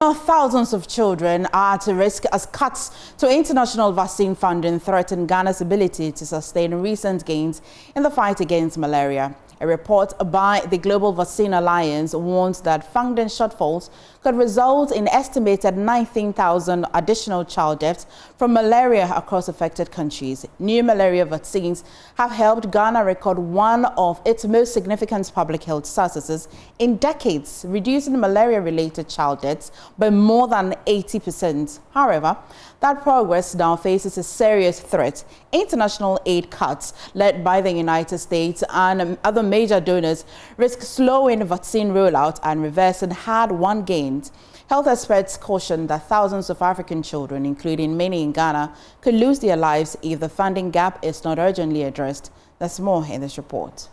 Now, thousands of children are at risk as cuts to international vaccine funding threaten Ghana's ability to sustain recent gains in the fight against malaria. A report by the Global Vaccine Alliance warns that funding shortfalls could result in estimated 19,000 additional child deaths from malaria across affected countries. New malaria vaccines have helped Ghana record one of its most significant public health successes in decades, reducing malaria-related child deaths by more than 80%. However, that progress now faces a serious threat. International aid cuts led by the United States and other major donors risk slowing vaccine rollout and reversing hard-won gains. Health experts caution that thousands of African children, including many in Ghana, could lose their lives if the funding gap is not urgently addressed. There's more in this report.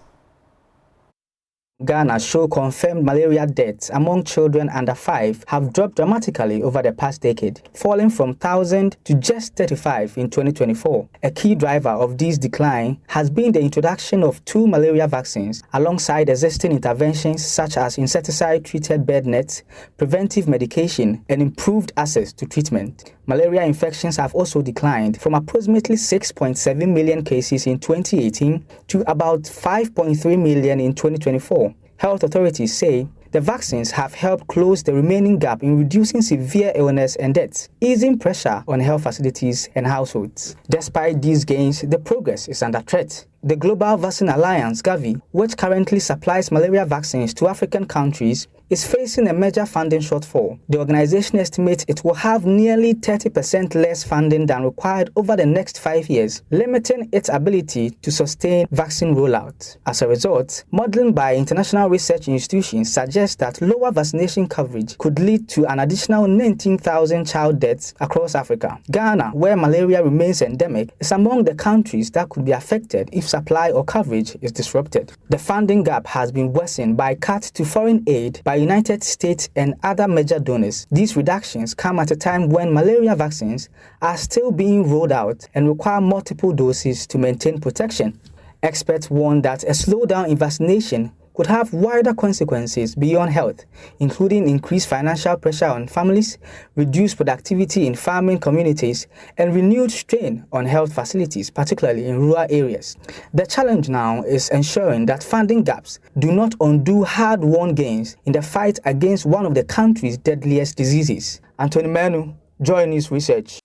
Ghana show confirmed malaria deaths among children under 5 have dropped dramatically over the past decade, falling from 1,000 to just 35 in 2024. A key driver of this decline has been the introduction of 2 malaria vaccines alongside existing interventions such as insecticide-treated bed nets, preventive medication, and improved access to treatment. Malaria infections have also declined from approximately 6.7 million cases in 2018 to about 5.3 million in 2024. Health authorities say the vaccines have helped close the remaining gap in reducing severe illness and deaths, easing pressure on health facilities and households. Despite these gains, the progress is under threat. The Global Vaccine Alliance, Gavi, which currently supplies malaria vaccines to African countries, is facing a major funding shortfall. The organization estimates it will have nearly 30% less funding than required over the next 5 years, limiting its ability to sustain vaccine rollout. As a result, modeling by international research institutions suggests that lower vaccination coverage could lead to an additional 19,000 child deaths across Africa. Ghana, where malaria remains endemic, is among the countries that could be affected if supply or coverage is disrupted. The funding gap has been worsened by cuts to foreign aid by United States and other major donors. These reductions come at a time when malaria vaccines are still being rolled out and require multiple doses to maintain protection. Experts warn that a slowdown in vaccination could have wider consequences beyond health, including increased financial pressure on families, reduced productivity in farming communities, and renewed strain on health facilities, particularly in rural areas. The challenge now is ensuring that funding gaps do not undo hard-won gains in the fight against one of the country's deadliest diseases. Anthony Manu, Joy News Research.